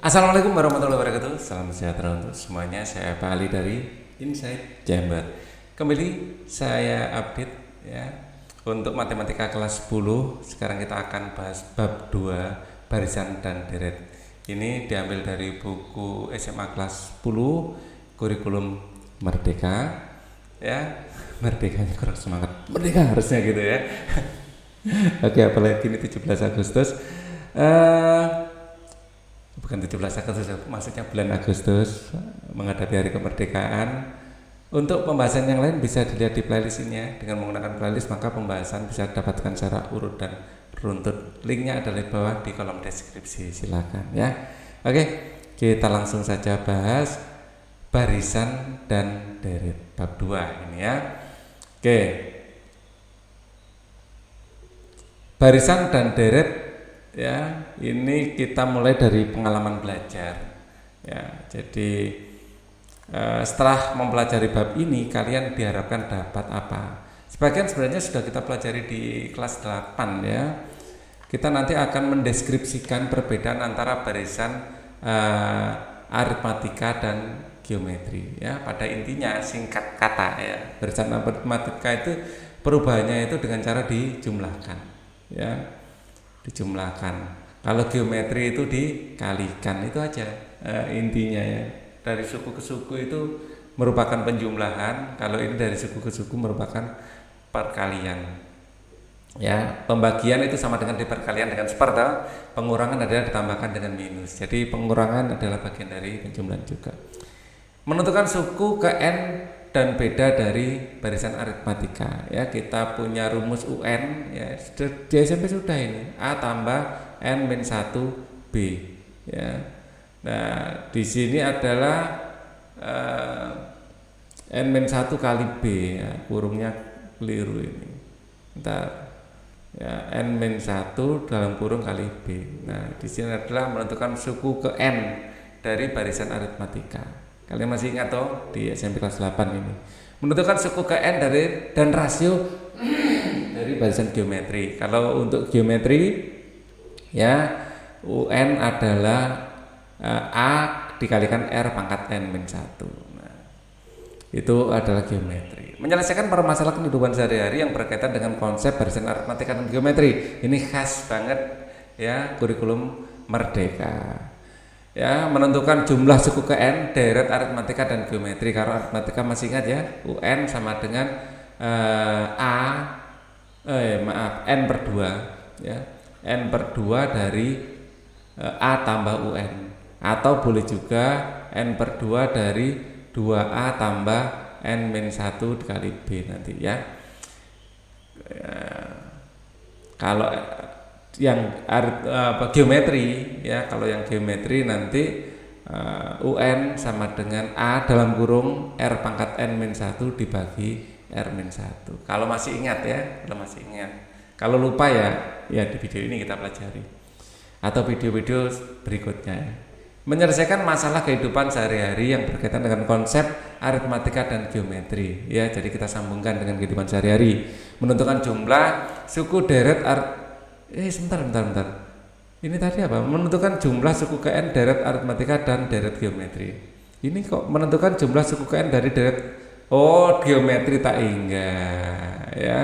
Assalamualaikum warahmatullahi wabarakatuh. Salam sejahtera untuk semuanya. Saya Pak Ali dari Insight Jember. Kembali saya update ya untuk matematika kelas 10. Sekarang kita akan bahas bab 2 barisan dan deret. Ini diambil dari buku SMA kelas 10 kurikulum Merdeka. Ya, merdekanya kurang semangat. Merdeka harusnya gitu ya. Oke, apalagi ini 17 Agustus. Bukan 17 Agustus, maksudnya bulan Agustus menghadapi hari kemerdekaan. Untuk pembahasan yang lain bisa dilihat di playlist ini ya. Dengan menggunakan playlist maka pembahasan bisa didapatkan secara urut dan runtut. Linknya ada di bawah di kolom deskripsi, silakan ya. Oke, kita langsung saja bahas barisan dan deret bab 2 ini ya. Oke, barisan dan deret ya, ini kita mulai dari pengalaman belajar ya. Jadi setelah mempelajari bab ini kalian diharapkan dapat apa? Sebagian sebenarnya sudah kita pelajari di kelas 8 ya. Kita nanti akan mendeskripsikan perbedaan antara barisan aritmatika dan geometri ya. Pada intinya singkat kata ya, barisan aritmatika itu perubahannya itu dengan cara dijumlahkan ya, dijumlahkan. Kalau geometri itu dikalikan, itu aja intinya ya. Dari suku ke suku itu merupakan penjumlahan, kalau ini dari suku ke suku merupakan perkalian ya. Pembagian itu sama dengan diperkalian dengan seperti, pengurangan adalah ditambahkan dengan minus. Jadi pengurangan adalah bagian dari penjumlahan juga. Menentukan suku ke n dan beda dari barisan aritmatika ya. Kita punya rumus UN ya, di SMP sudah ini, A tambah n-1 B ya. Nah, di sini adalah n-1 kali B ya, kurungnya keliru ini. Bentar. Ya, n-1 dalam kurung kali B. Nah, di sini adalah menentukan suku ke n dari barisan aritmatika. Kalian masih ingat toh di SMP kelas 8 ini. Menentukan suku ke n dari dan rasio dari barisan geometri. Kalau untuk geometri ya, UN adalah A dikalikan R pangkat n-1. Nah, itu adalah geometri. Menyelesaikan permasalahan kehidupan sehari-hari yang berkaitan dengan konsep barisan aritmatika dan geometri. Ini khas banget ya kurikulum Merdeka. Ya, menentukan jumlah suku ke n, deret aritmatika dan geometri. Kalau aritmatika masih ingat ya, UN sama dengan n per 2 ya. N per 2 dari A tambah UN. Atau boleh juga n per 2 dari 2A tambah n-1 dikali B nanti ya. Kalau yang geometri ya, kalau yang geometri nanti UN sama dengan A dalam kurung R pangkat n-1 dibagi R-1. Kalau masih ingat ya, kalau masih ingat. Kalau lupa ya di video ini kita pelajari atau video-video berikutnya ya. Menyelesaikan masalah kehidupan sehari-hari yang berkaitan dengan konsep aritmatika dan geometri ya. Jadi kita sambungkan dengan kehidupan sehari-hari. Menentukan jumlah suku deret sebentar. Ini tadi apa? Menentukan jumlah suku ke n deret aritmatika dan deret geometri. Ini kok menentukan jumlah suku ke n dari deret geometri tak hingga ya.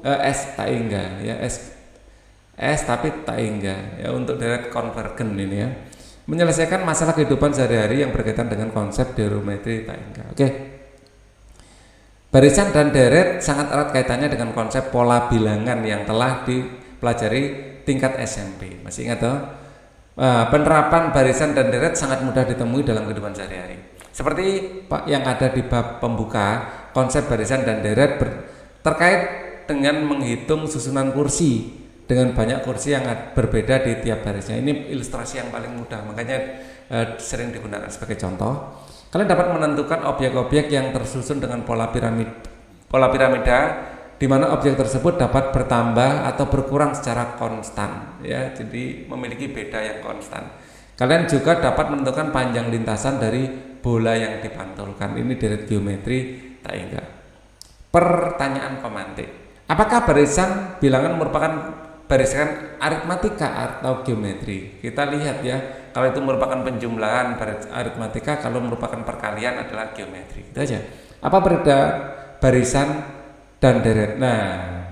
S tak hingga ya, S tapi tak hingga ya, untuk deret konvergen ini ya. Menyelesaikan masalah kehidupan sehari-hari yang berkaitan dengan konsep geometri tak hingga. Oke. Barisan dan deret sangat erat kaitannya dengan konsep pola bilangan yang telah dipelajari tingkat SMP. Masih ingat toh? Penerapan barisan dan deret sangat mudah ditemui dalam kehidupan sehari-hari. Seperti yang ada di bab pembuka, konsep barisan dan deret terkait dengan menghitung susunan kursi dengan banyak kursi yang berbeda di tiap barisnya. Ini ilustrasi yang paling mudah, makanya sering digunakan sebagai contoh. Kalian dapat menentukan objek-objek yang tersusun dengan pola piramida, di mana objek tersebut dapat bertambah atau berkurang secara konstan ya. Jadi memiliki beda yang konstan. Kalian juga dapat menentukan panjang lintasan dari bola yang dipantulkan. Ini deret geometri tak hingga. Pertanyaan pemantik. Apakah barisan bilangan merupakan barisan aritmatika atau geometri. Kita lihat ya, kalau itu merupakan penjumlahan aritmatika, kalau merupakan perkalian adalah geometri. Itu aja. Apa beda barisan dan deret? Nah,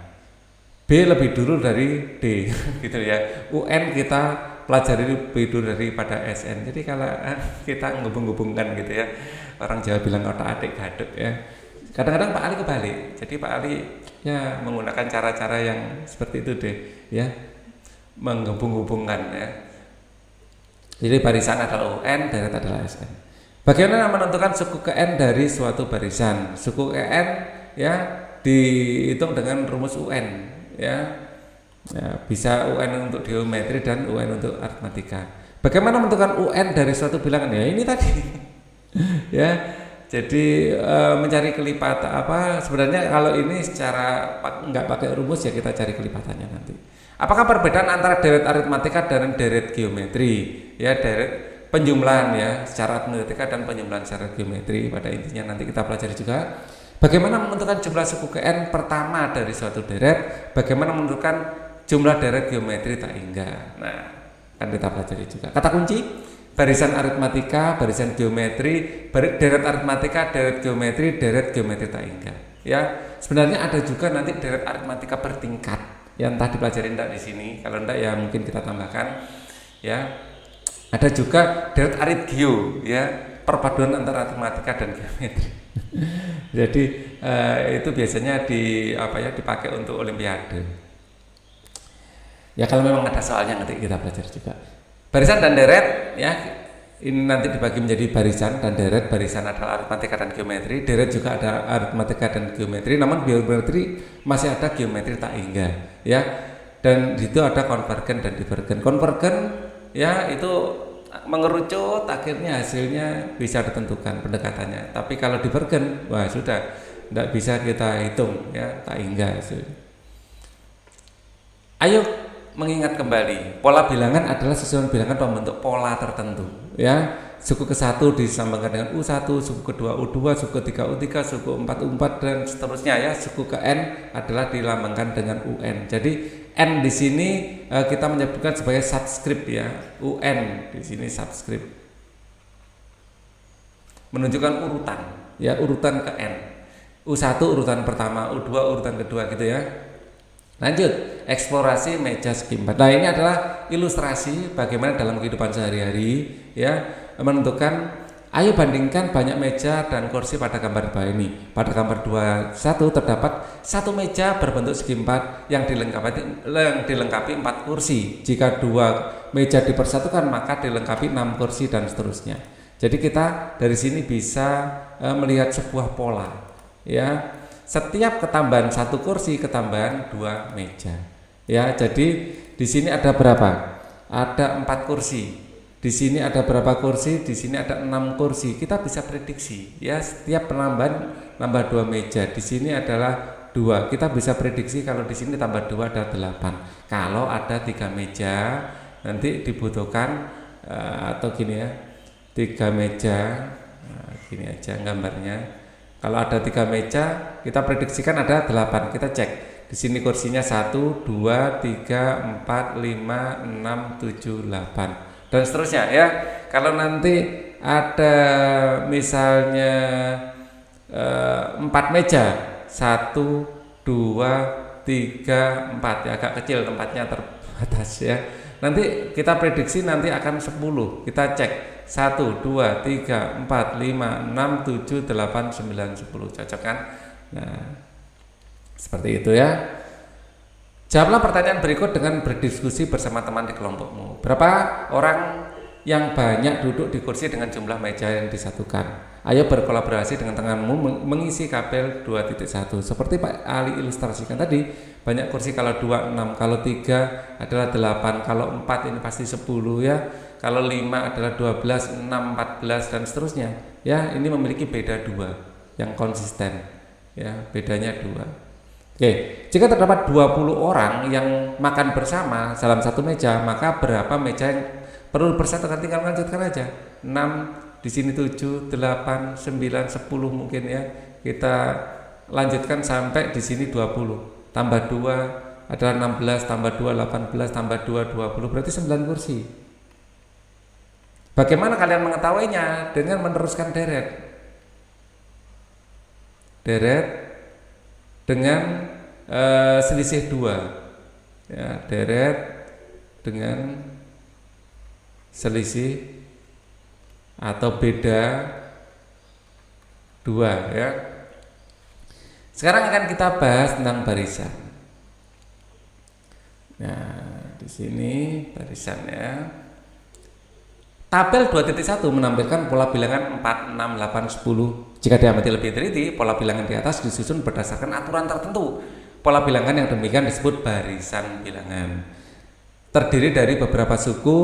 B lebih dulu dari D gitu ya. UN kita pelajari lebih dulu daripada SN. Jadi kalau kita menghubung-hubungkan gitu ya, orang Jawa bilang otak-atik gaduk ya. Kadang-kadang Pak Ali kebalik. Jadi Pak Ali ya menggunakan cara-cara yang seperti itu deh ya, menghubung-hubungkan ya. Jadi barisan adalah UN, deret adalah SN. Bagaimana menentukan suku N dari suatu barisan? Suku N ya dihitung dengan rumus UN ya. Ya, bisa UN untuk geometri dan UN untuk aritmatika. Bagaimana menentukan UN dari suatu bilangan? Ya ini tadi ya. Jadi mencari kelipatan apa sebenarnya kalau ini secara nggak pakai rumus ya kita cari kelipatannya nanti. Apakah perbedaan antara deret aritmatika dan deret geometri? Ya deret penjumlahan ya secara aritmatika dan penjumlahan secara geometri, pada intinya nanti kita pelajari juga. Bagaimana menentukan jumlah suku N pertama dari suatu deret? Bagaimana menentukan jumlah deret geometri tak hingga? Nah, kan kita pelajari juga. Kata kunci barisan aritmatika, barisan geometri, deret aritmatika, deret geometri tak hingga. Ya, sebenarnya ada juga nanti deret aritmatika bertingkat. Yang entah dipelajari enggak di sini. Kalau enggak ya mungkin kita tambahkan. Ya, ada juga deret aritgeo, ya perpaduan antara aritmatika dan geometri. Jadi itu biasanya dipakai untuk olimpiade. Ya kalau memang ada soalnya nanti kita pelajari juga. Barisan dan deret ya ini nanti dibagi menjadi barisan dan deret. Barisan adalah aritmatika dan geometri, deret juga ada aritmatika dan geometri, namun geometri masih ada geometri tak hingga ya. Dan di situ ada konvergen dan divergen. Konvergen ya itu mengerucut, akhirnya hasilnya bisa ditentukan pendekatannya. Tapi kalau divergen, wah sudah tidak bisa kita hitung ya, tak hingga hasilnya. Ayo mengingat kembali, pola bilangan adalah susunan bilangan pembentuk pola tertentu ya. Suku ke-1 disambungkan dengan U1, suku kedua U2, suku ketiga U3, suku 4 U4 dan seterusnya ya. Suku ke N adalah dilambangkan dengan UN. Jadi N di sini kita menyebutkan sebagai subscript ya. UN di sini subscript. Menunjukkan urutan ya, urutan ke N. U1 urutan pertama, U2 urutan kedua gitu ya. Lanjut, eksplorasi meja segi 4. Nah, ini adalah ilustrasi bagaimana dalam kehidupan sehari-hari ya menentukan. Ayo bandingkan banyak meja dan kursi pada gambar bawah ini. Pada gambar 21 terdapat satu meja berbentuk segi 4 yang dilengkapi 4 kursi. Jika 2 meja dipersatukan maka dilengkapi 6 kursi dan seterusnya. Jadi kita dari sini bisa melihat sebuah pola ya. Setiap ketambahan 1 kursi ketambahan 2 meja. Ya, jadi di sini ada berapa? Ada 4 kursi. Di sini ada berapa kursi? Di sini ada 6 kursi. Kita bisa prediksi ya, setiap penambahan nambah 2 meja. Di sini adalah 2. Kita bisa prediksi kalau di sini tambah 2 ada 8. Kalau ada 3 meja nanti dibutuhkan atau gini ya. 3 meja. Nah, gini aja gambarnya. Kalau ada 3 meja, kita prediksikan ada 8. Kita cek. Di sini kursinya 1, 2, 3, 4, 5, 6, 7, 8 dan seterusnya ya. Kalau nanti ada misalnya 4 meja, 1, 2, 3, 4 ya, agak kecil tempatnya terbatas ya. Nanti kita prediksi nanti akan 10. Kita cek 1, 2, 3, 4, 5, 6, 7, 8, 9, 10. Cocok kan? Nah, seperti itu ya. Jawablah pertanyaan berikut dengan berdiskusi bersama teman di kelompokmu. Berapa orang yang banyak duduk di kursi dengan jumlah meja yang disatukan? Ayo berkolaborasi dengan tanganmu mengisi kabel 2.1. Seperti Pak Ali ilustrasikan tadi, banyak kursi kalau 2, 6, kalau 3 adalah 8, kalau 4 ini pasti 10 ya. Kalau 5 adalah 12, 6, 14 dan seterusnya. Ya, ini memiliki beda 2 yang konsisten. Ya, bedanya 2. Oke, jika terdapat 20 orang yang makan bersama dalam satu meja, maka berapa meja yang perlu bersatukan? Tinggal lanjutkan aja. 6, di sini 7, 8, 9, 10 mungkin ya. Kita lanjutkan sampai di sini 20. Tambah 2 adalah 16 tambah 2 18 tambah 2 20, berarti 9 kursi. Bagaimana kalian mengetahuinya? Dengan meneruskan deret dengan selisih 2 ya, deret dengan selisih atau beda 2 ya. Sekarang akan kita bahas tentang barisan. Nah, di sini barisannya. Tabel 2.1 menampilkan pola bilangan 4, 6, 8, 10. Jika diamati lebih teliti, pola bilangan di atas disusun berdasarkan aturan tertentu. Pola bilangan yang demikian disebut barisan bilangan. Terdiri dari beberapa suku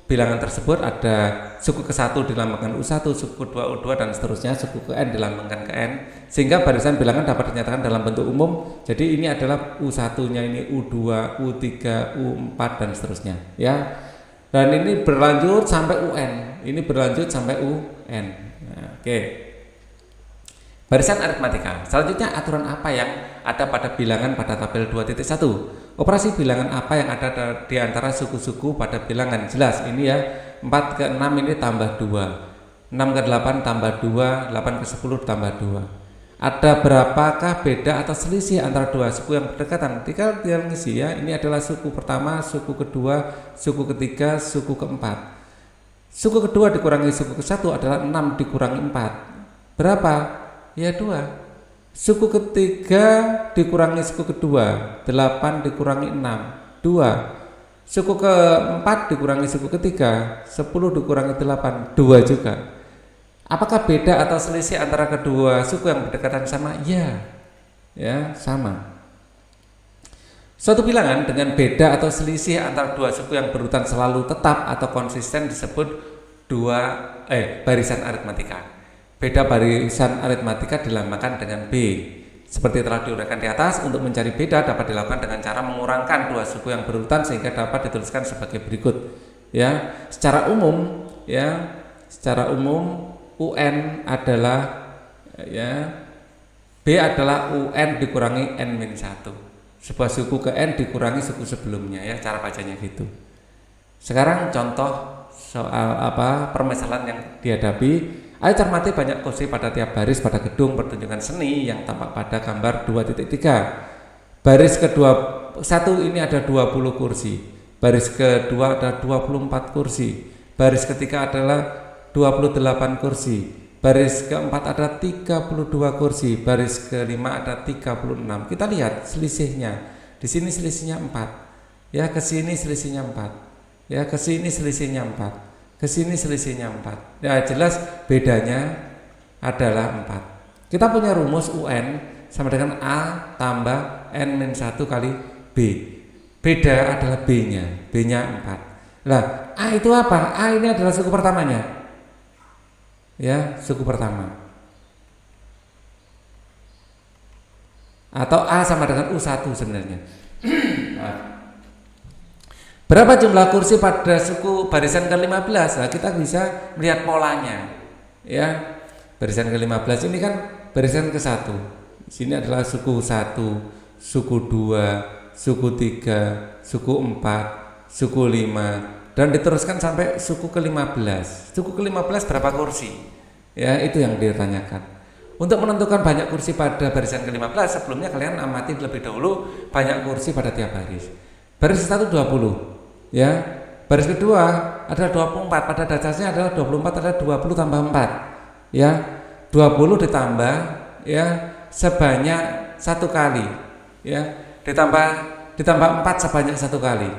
bilangan tersebut. Ada suku ke-1 dilambangkan U1, suku ke-2 U2 dan seterusnya, suku ke-n dilambangkan ke n, sehingga barisan bilangan dapat dinyatakan dalam bentuk umum. Jadi ini adalah U1-nya ini U2, U3, U4 dan seterusnya ya. Dan ini berlanjut sampai UN. Ini berlanjut sampai UN. Nah, oke. Barisan aritmatika. Selanjutnya, aturan apa yang ada pada bilangan pada tabel 2.1? Operasi bilangan apa yang ada di antara suku-suku pada bilangan? Jelas ini ya. 4 ke 6 ini tambah 2. 6 ke 8 tambah 2, 8 ke 10 tambah 2. Ada berapakah beda atau selisih antara dua suku yang berdekatan? Tinggal ngisi ya. Ini adalah suku pertama, suku kedua, suku ketiga, suku keempat. Suku kedua dikurangi suku ke-1 adalah 6 dikurangi 4. Berapa? Ya 2. Suku ketiga dikurangi suku kedua, 8 dikurangi 6, 2. Suku keempat dikurangi suku ketiga, 10 dikurangi 8, 2 juga. Apakah beda atau selisih antara kedua suku yang berdekatan sama? Ya, sama. Suatu bilangan dengan beda atau selisih antara dua suku yang berurutan selalu tetap atau konsisten disebut barisan aritmatika. Beda barisan aritmatika dilambangkan dengan B. Seperti telah diuraikan di atas, untuk mencari beda dapat dilakukan dengan cara mengurangkan dua suku yang berurutan sehingga dapat dituliskan sebagai berikut. Ya, secara umum UN adalah B adalah UN dikurangi N-1. Sebuah suku ke N dikurangi suku sebelumnya ya, cara bacanya gitu. Sekarang contoh soal permasalahan yang dihadapi. Ayo cermati banyak kursi pada tiap baris pada gedung pertunjukan seni yang tampak pada gambar 2.3. Baris ke-21 ini ada 20 kursi. Baris kedua ada 24 kursi. Baris ketiga adalah 28 kursi. Baris keempat ada 32 kursi. Baris kelima ada 36. Kita lihat selisihnya. Di sini selisihnya 4. Ya, ke sini selisihnya 4. Ya, ke sini selisihnya 4. Ke sini selisihnya 4. Ya, jelas bedanya adalah 4. Kita punya rumus UN sama dengan A tambah N-1 kali B. Beda adalah B-nya. B-nya 4. Nah, A itu apa? A ini adalah suku pertamanya. Ya, suku pertama. Atau A sama dengan U1 sebenarnya. Berapa jumlah kursi pada suku barisan ke-15? Nah, kita bisa melihat polanya. Ya. Barisan ke-15 ini kan barisan ke-1. Di sini adalah suku 1, suku 2, suku 3, suku 4, suku 5. Dan diteruskan sampai suku ke-15. Suku ke-15 berapa kursi? Ya, itu yang ditanyakan. Untuk menentukan banyak kursi pada barisan ke-15, sebelumnya kalian amati lebih dahulu banyak kursi pada tiap baris. Baris 1 20. Ya. Baris kedua ada 24, pada dasarnya adalah 24, ada 20 tambah 4. Ya. 20 ditambah ya sebanyak 1 kali. Ya. Ditambah 4 sebanyak 1 kali.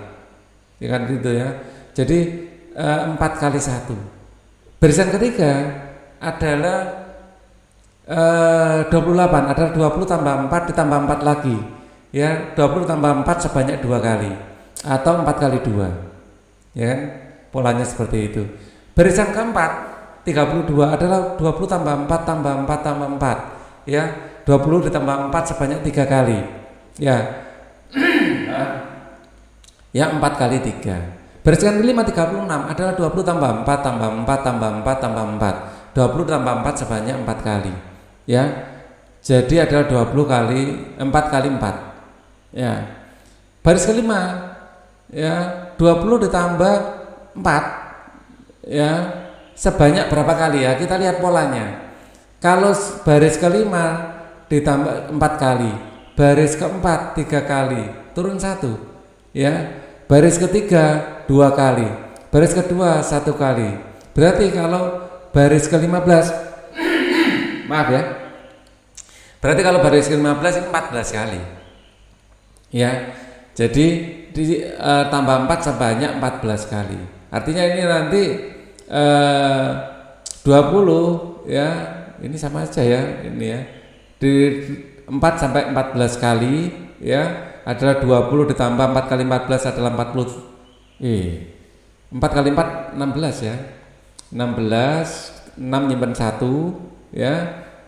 Ya kan gitu ya. Jadi 4 kali 1. Barisan ketiga adalah 28, adalah 20 tambah 4 ditambah 4 lagi. Ya, 20 tambah 4 sebanyak 2 kali atau 4 kali 2. Ya kan? Polanya seperti itu. Barisan keempat 32 adalah 20 tambah 4 tambah 4 tambah 4. Ya, 20 ditambah 4 sebanyak 3 kali. Ya. Ya, 4 kali 3. Barisan kelima 36 adalah 20 tambah 4 tambah 4 tambah 4 tambah 4. 20 tambah 4 sebanyak 4 kali. Ya. Jadi adalah 20 kali 4 kali 4. Ya. Baris kelima, ya 20 ditambah 4, ya sebanyak berapa kali ya? Kita lihat polanya. Kalau baris kelima ditambah 4 kali, baris keempat 3 kali, turun 1, ya. Baris ketiga 2 kali, baris kedua 1 kali. Berarti kalau baris ke-15, maaf ya, berarti kalau baris ke-15 ini 14 kali, ya. Jadi tambah 4 sebanyak 14 kali. Artinya ini nanti 20, ya, ini sama aja ya, ini ya. Di 4 sampai 14 kali, ya, adalah 20 ditambah 4 kali 14 adalah 40. 4 kali 4 16 ya. 16, 6 nyimpen 1, ya.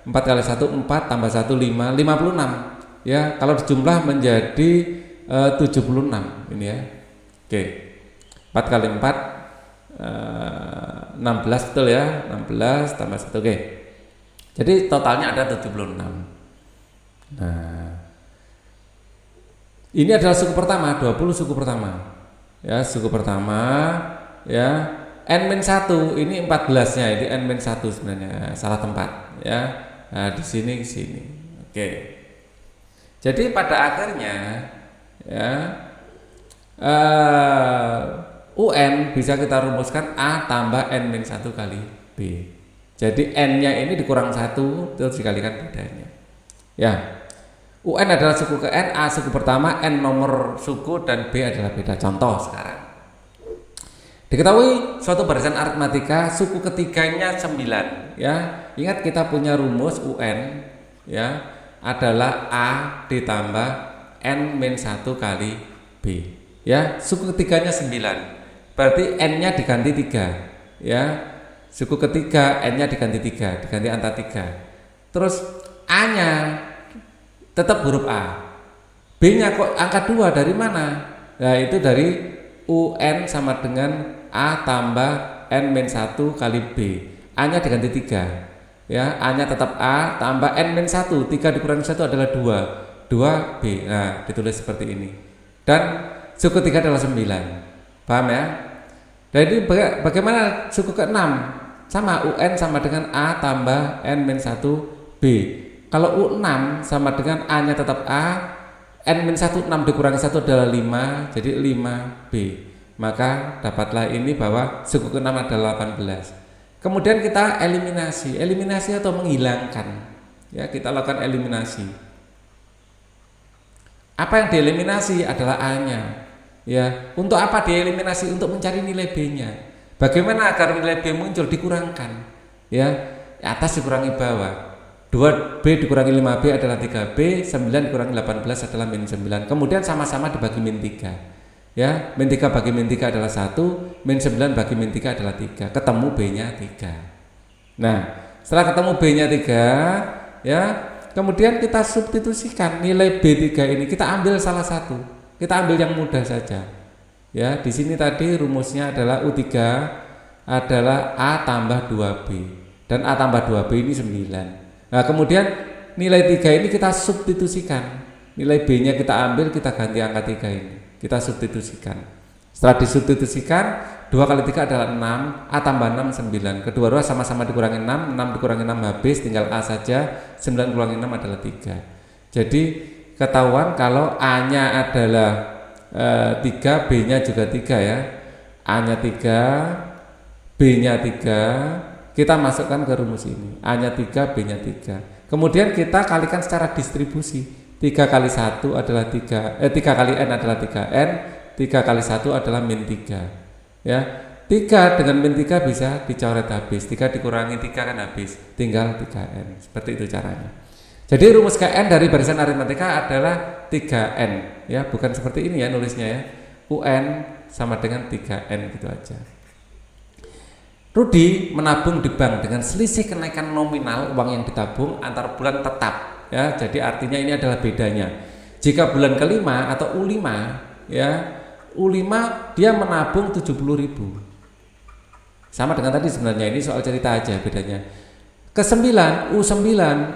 4 kali 1 4 tambah 1 5, 56. Ya, kalau dijumlah menjadi 76 ini ya. Oke. 4 kali 4 16 betul ya. 16 tambah 1. Oke. Jadi totalnya ada 76. Nah, ini adalah suku pertama, 20 suku pertama. Ya, suku pertama, ya. N-1 ini 14-nya, ini N-1 sebenarnya, salah tempat, ya. Nah, di sini ke sini. Oke. Jadi pada akhirnya, ya, UN bisa kita rumuskan A tambah N-1 kali B. Jadi N-nya ini dikurang 1 terus dikalikan bedanya. Ya. UN adalah suku ke N, A suku pertama, N nomor suku, dan B adalah beda. Contoh sekarang. Diketahui suatu barisan aritmatika suku ketiganya 9, ya. Ingat kita punya rumus UN, ya, adalah A ditambah N-1 kali B. Ya, suku ketiganya 9. Berarti N-nya diganti 3, ya. Suku ketiga N-nya diganti 3, diganti angka 3. Terus A-nya tetap huruf A. B-nya kok angka 2 dari mana? Nah, itu dari UN sama dengan A tambah N-1 kali B. A-nya diganti 3. Ya, A-nya tetap A tambah N-1. 3 dikurangi 1 adalah 2. 2B. Nah, ditulis seperti ini. Dan suku 3 adalah 9. Paham ya? Jadi bagaimana suku ke-6? Sama, UN sama dengan A tambah N-1 B. Kalau U6 sama dengan A-nya tetap A, N-1 6 dikurangi 1 adalah 5, jadi 5B. Maka dapatlah ini bahwa suku ke-6 adalah 18. Kemudian kita eliminasi atau menghilangkan. Ya, kita lakukan eliminasi. Apa yang dieliminasi adalah A-nya. Ya, untuk apa dieliminasi? Untuk mencari nilai B-nya. Bagaimana agar nilai B muncul? Dikurangkan. Ya, atas dikurangi bawah. 2B dikurangi 5B adalah 3B, 9 dikurangi 18 adalah min 9. Kemudian sama-sama dibagi min 3. Ya, min 3 bagi min 3 adalah 1, min 9 bagi min 3 adalah 3. Ketemu B-nya 3. Nah, setelah ketemu B-nya 3, ya, kemudian kita substitusikan nilai B3 ini, kita ambil salah satu. Kita ambil yang mudah saja. Ya, di sini tadi rumusnya adalah U3 adalah A tambah 2B. Dan A tambah 2B ini 9. Nah, kemudian nilai 3 ini kita substitusikan. Nilai B-nya kita ambil, kita ganti angka 3 ini. Kita substitusikan. Setelah disubstitusikan, 2 kali 3 adalah 6, A tambah 6 9. Kedua-dua sama-sama dikurangi 6, 6 dikurangi 6 habis, tinggal A saja, 9 kurangi 6 adalah 3. Jadi ketahuan kalau A-nya adalah 3, B-nya juga 3 ya. A-nya 3, B-nya 3. Kita masukkan ke rumus ini. A-nya 3, B-nya 3. Kemudian kita kalikan secara distribusi. 3 kali 1 adalah 3. 3 kali N adalah 3N. 3 kali 1 adalah min 3. Ya. 3 dengan min 3 bisa dicoret habis. 3 dikurangi 3 kan habis. Tinggal 3N. Seperti itu caranya. Jadi rumus KN dari barisan aritmatika adalah 3N. Ya, bukan seperti ini ya nulisnya ya. UN sama dengan 3N gitu aja. Rudi menabung di bank dengan selisih kenaikan nominal uang yang ditabung antar bulan tetap. Ya, jadi artinya ini adalah bedanya. Jika bulan kelima atau U5, ya, U5 dia menabung 70.000. Sama dengan tadi sebenarnya, ini soal cerita aja bedanya. Ke-9 U9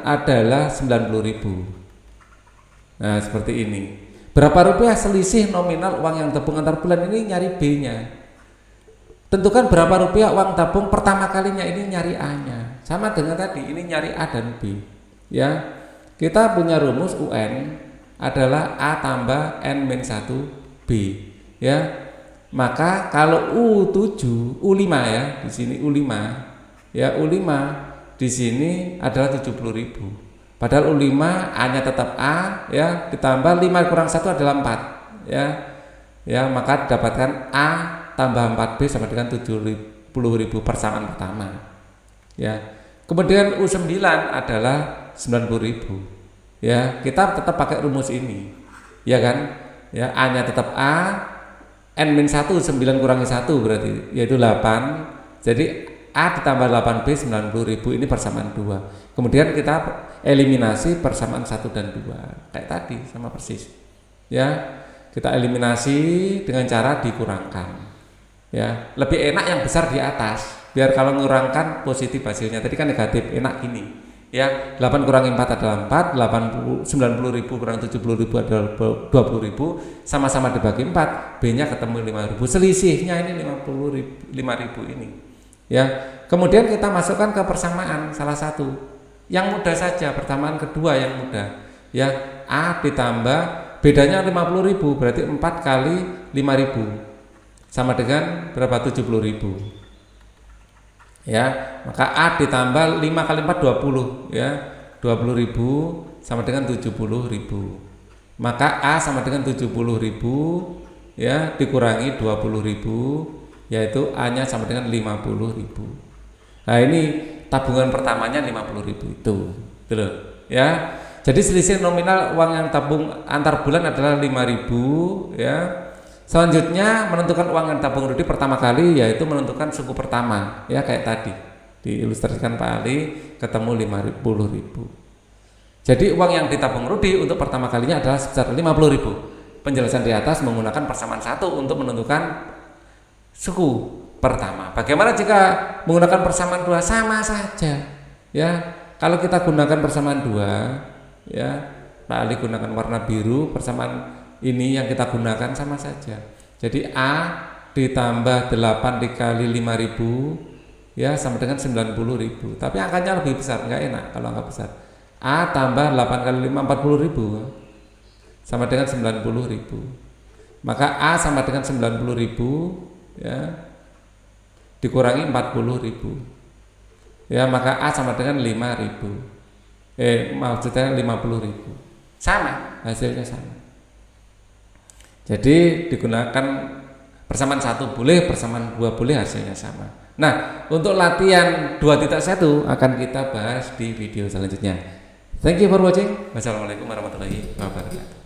adalah 90.000. Nah, seperti ini. Berapa rupiah selisih nominal uang yang tabung antar bulan, ini nyari B-nya. Tentukan berapa rupiah uang tabung pertama kalinya, ini nyari A-nya. Sama dengan tadi, ini nyari A dan B. Ya, kita punya rumus UN adalah A tambah N-1 B. Ya, maka kalau U7, U5 ya, di sini U5. Ya, U5 di sini adalah 70.000. Padahal U5 A-nya tetap A, ya, ditambah 5 kurang 1 adalah 4, ya. Ya, maka dapatkan A tambah 4B sama dengan 70.000 persamaan pertama. Ya. Kemudian U9 adalah 90.000. Ya, kita tetap pakai rumus ini. Ya kan? Ya, A-nya tetap A, N-1 9 kurangi 1 berarti yaitu 8. Jadi A ditambah 8B 90.000, ini persamaan 2. Kemudian kita eliminasi persamaan 1 dan 2. Kayak tadi sama persis. Ya, kita eliminasi dengan cara dikurangkan. Ya, lebih enak yang besar di atas. Biar kalau mengurangkan positif hasilnya. Tadi kan negatif, enak gini. Ya, 8 kurangi 4 adalah 4, 90.000 kurang 70.000 adalah 20.000, sama-sama dibagi 4, B-nya ketemu 5.000. Selisihnya ini 5.000 ini. Ya, kemudian kita masukkan ke persamaan salah satu yang mudah saja, persamaan kedua yang mudah. Ya, A ditambah bedanya 50.000 berarti 4 kali 5.000 sama dengan berapa? 70.000. Ya, maka A ditambah 5 kali 4 20, ya, 20.000 sama dengan 70.000. Maka A sama dengan 70.000, ya, dikurangi 20.000, yaitu A-nya sama dengan 50.000. Nah, ini tabungan pertamanya 50.000 itu. Betul, ya. Jadi selisih nominal uang yang tabung antar bulan adalah 5.000, ya. Selanjutnya menentukan uang yang tabung Rudi pertama kali, yaitu menentukan suku pertama, ya, kayak tadi diilustrasikan Pak Ali, ketemu 50.000. Jadi uang yang ditabung Rudi untuk pertama kalinya adalah sebesar 50.000. Penjelasan di atas menggunakan persamaan 1 untuk menentukan suku pertama. Bagaimana jika menggunakan persamaan 2? Sama saja, ya. Kalau kita gunakan persamaan 2, ya, Pak Ali gunakan warna biru, persamaan ini yang kita gunakan sama saja. Jadi A ditambah 8 dikali 5.000, ya, sama dengan 90.000. Tapi angkanya lebih besar, nggak enak kalau angka besar. A tambah 8 kali 5 40.000 sama dengan 90.000. Maka A sama dengan 90.000, ya, dikurangi 40.000, ya, maka A sama dengan 5.000. Maksudnya 50.000. Sama, hasilnya sama. Jadi digunakan persamaan 1 boleh, persamaan 2 boleh, hasilnya sama. Nah, untuk latihan 2.1 akan kita bahas di video selanjutnya. Thank you for watching. Wassalamualaikum warahmatullahi wabarakatuh.